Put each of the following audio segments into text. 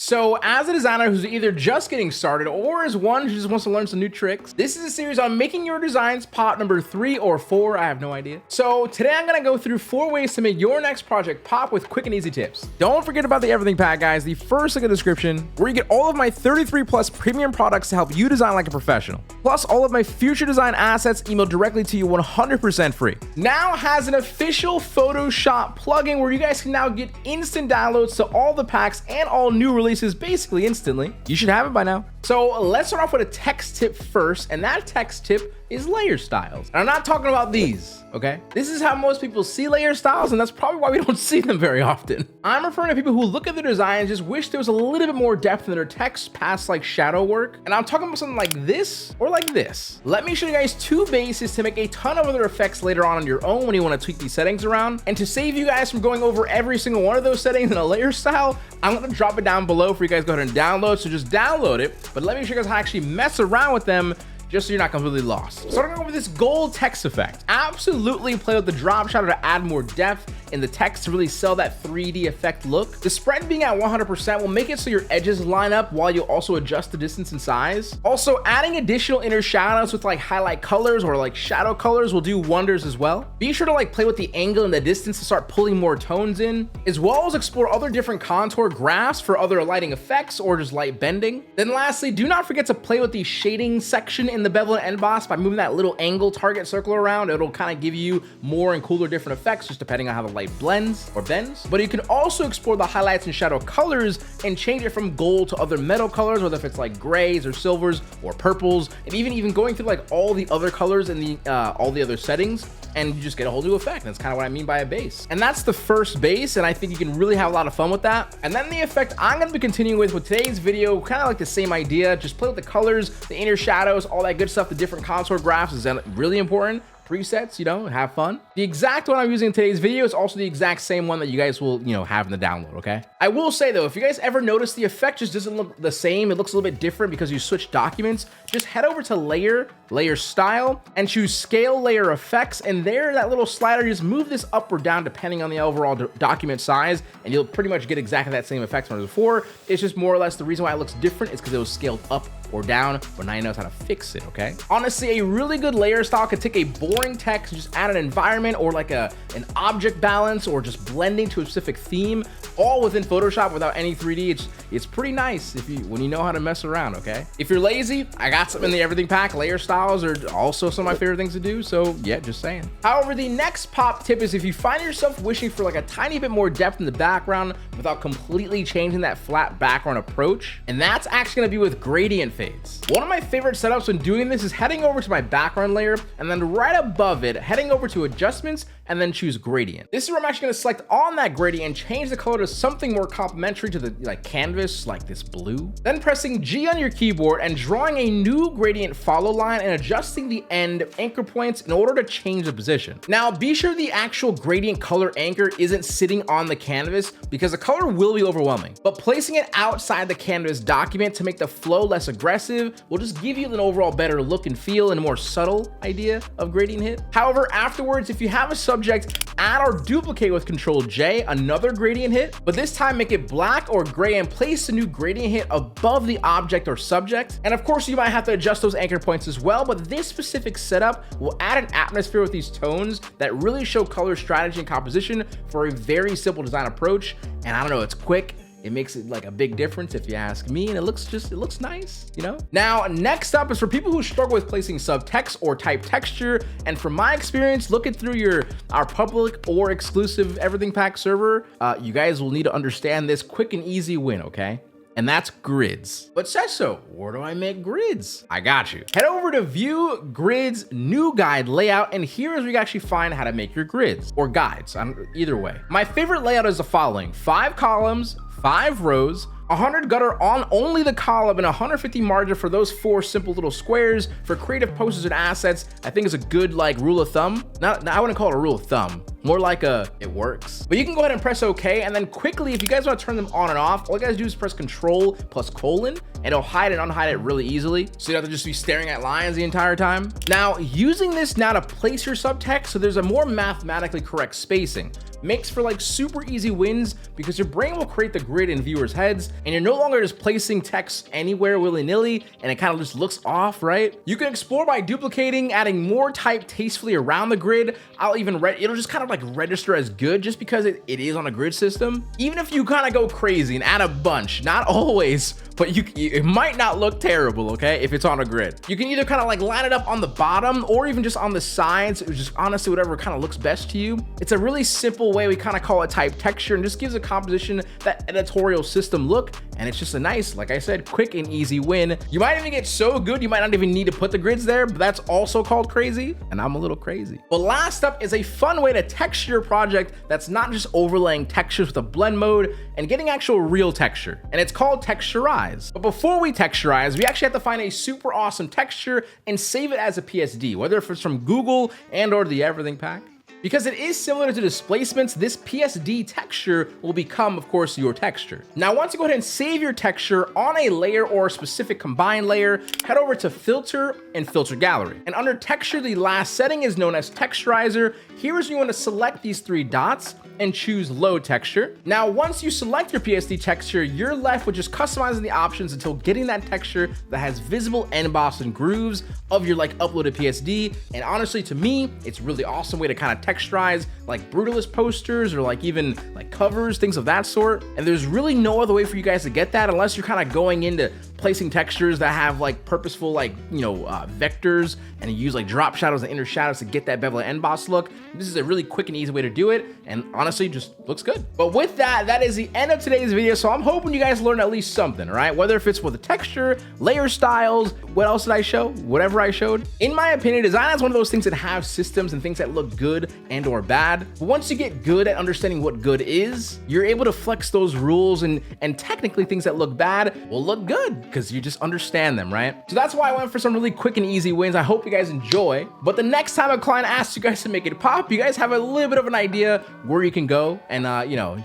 So as a designer who's either just getting started or is one who just wants to learn some new tricks, this is a series on making your designs pop number 3 or 4, I have no idea. So today I'm gonna go through 4 ways to make your next project pop with quick and easy tips. Don't forget about the everything pack, guys. The first link in the description, where you get all of my 33 plus premium products to help you design like a professional. Plus all of my future design assets emailed directly to you 100% free. Now has an official Photoshop plugin where you guys can now get instant downloads to all the packs and all new releases basically instantly. You should have it by now. So let's start off with a text tip first, and that text tip is layer styles. And I'm not talking about these, okay? This is how most people see layer styles, and that's probably why we don't see them very often. I'm referring to people who look at their design and just wish there was a little bit more depth in their text past like shadow work. And I'm talking about something like this or like this. Let me show you guys 2 bases to make a ton of other effects later on your own when you want to tweak these settings around. And to save you guys from going over every single one of those settings in a layer style, I'm gonna drop it down below for you guys to go ahead and download. So just download it, but let me show you guys how to actually mess around with them just so you're not completely lost. Starting off with this gold text effect. Absolutely play with the drop shadow to add more depth in the text to really sell that 3D effect look. The spread being at 100% will make it so your edges line up while you also adjust the distance and size. Also, adding additional inner shadows with like highlight colors or like shadow colors will do wonders as well. Be sure to like play with the angle and the distance to start pulling more tones in, as well as explore other different contour graphs for other lighting effects or just light bending. Then lastly, do not forget to play with the shading section in the bevel and end boss by moving that little angle target circle around. It'll kind of give you more and cooler different effects just depending on how the light blends or bends. But you can also explore the highlights and shadow colors and change it from gold to other metal colors, whether if it's like grays or silvers or purples, and even going through like all the other colors in the all the other settings, and you just get a whole new effect. That's kind of what I mean by a base. And that's the first base, and I think you can really have a lot of fun with that. And then the effect I'm going to be continuing with today's video, kind of like the same idea. Just play with the colors, the inner shadows, all that good stuff. The different contour graphs is really important. Presets, you know, have fun. The exact one I'm using in today's video is also the exact same one that you guys will, have in the download, okay? I will say though, if you guys ever notice the effect just doesn't look the same, it looks a little bit different because you switch documents, just head over to layer style, and choose scale layer effects, and there, that little slider, just move this up or down depending on the overall document size, and you'll pretty much get exactly that same effect as before. It's just more or less the reason why it looks different is because it was scaled up or down, but now you know how to fix it, okay? Honestly, a really good layer style could take a boring text, just add an environment or like an object balance or just blending to a specific theme, all within Photoshop without any 3D. It's pretty nice when you know how to mess around, okay? If you're lazy, I got something in the everything pack. Layer styles are also some of my favorite things to do, so yeah, just saying. However, the next pop tip is if you find yourself wishing for like a tiny bit more depth in the background without completely changing that flat background approach, and that's actually gonna be with gradient fades. One of my favorite setups when doing this is heading over to my background layer, and then right above it, heading over to adjustments, and then choose gradient. This is where I'm actually gonna select on that gradient and change the color to something more complementary to the canvas, like this blue. Then pressing G on your keyboard and drawing a new gradient follow line and adjusting the end anchor points in order to change the position. Now, be sure the actual gradient color anchor isn't sitting on the canvas because the color will be overwhelming, but placing it outside the canvas document to make the flow less aggressive will just give you an overall better look and feel and a more subtle idea of gradient hit. However, afterwards, if you have a subject, add or duplicate with Control J another gradient hit, but this time make it black or gray and place the new gradient hit above the object or subject. And of course, you might have to adjust those anchor points as well, but this specific setup will add an atmosphere with these tones that really show color strategy and composition for a very simple design approach. And I don't know, it's quick. It makes it like a big difference if you ask me, and it looks nice, you know? Now, next up is for people who struggle with placing subtext or type texture, and from my experience, looking through our public or exclusive everything pack server, you guys will need to understand this quick and easy win, okay? And that's grids. But Seso, where do I make grids? I got you. Head over to View, Grids, New Guide Layout, and here is where you actually find how to make your grids, or guides, either way. My favorite layout is the following: 5 columns, 5 rows, 100 gutter on only the column, and 150 margin for those 4 simple little squares. For creative posters and assets, I think it's a good like rule of thumb. I wouldn't call it a rule of thumb, more like a, it works. But you can go ahead and press OK. And then quickly, if you guys want to turn them on and off, all you guys do is press Control plus colon, and it'll hide and unhide it really easily. So you don't have to just be staring at lines the entire time. Now, using this now to place your subtext, so there's a more mathematically correct spacing, makes for like super easy wins because your brain will create the grid in viewers' heads and you're no longer just placing text anywhere willy-nilly and it kind of just looks off, right? You can explore by duplicating, adding more type tastefully around the grid. It'll just kind of like register as good just because it is on a grid system. Even if you kind of go crazy and add a bunch, not always, but it might not look terrible, okay, if it's on a grid. You can either kind of like line it up on the bottom or even just on the sides, just honestly whatever kind of looks best to you. It's a really simple way, we kind of call it type texture, and just gives a composition that editorial system look, and it's just a nice, like I said, quick and easy win. You might even get so good you might not even need to put the grids there, but that's also called crazy, and I'm a little crazy. But last up is a fun way to texture your project that's not just overlaying textures with a blend mode and getting actual real texture, and it's called Texturize. But before we texturize, we actually have to find a super awesome texture and save it as a PSD, whether if it's from Google and or the Everything Pack. Because it is similar to displacements, this PSD texture will become, of course, your texture. Now, once you go ahead and save your texture on a layer or a specific combined layer, head over to Filter and Filter Gallery. And under Texture, the last setting is known as Texturizer. Here is you want to select these three dots and choose Load Texture. Now, once you select your PSD texture, you're left with just customizing the options until getting that texture that has visible emboss and grooves of your like uploaded PSD. And honestly, to me, it's a really awesome way to kind of texturize like Brutalist posters or like even like covers, things of that sort. And there's really no other way for you guys to get that unless you're kind of going into placing textures that have like purposeful like, vectors, and you use like drop shadows and inner shadows to get that bevel and emboss look. This is a really quick and easy way to do it, and honestly just looks good. But with that, that is the end of today's video. So I'm hoping you guys learned at least something, all right? Whether if it's with the texture, layer styles, what else did I show? Whatever I showed. In my opinion, design is one of those things that have systems and things that look good and or bad. But once you get good at understanding what good is, you're able to flex those rules, and technically things that look bad will look good because you just understand them, right? So that's why I went for some really quick and easy wins. I hope you guys enjoy. But the next time a client asks you guys to make it pop, you guys have a little bit of an idea where you can go and,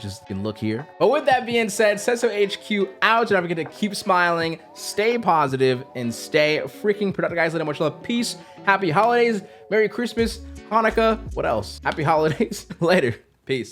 just can look here. But with that being said, Seso HQ out, and don't forget to keep smiling, stay positive, and stay freaking productive, guys. Much love. Peace. Happy holidays. Merry Christmas. Hanukkah. What else? Happy holidays. Later. Peace.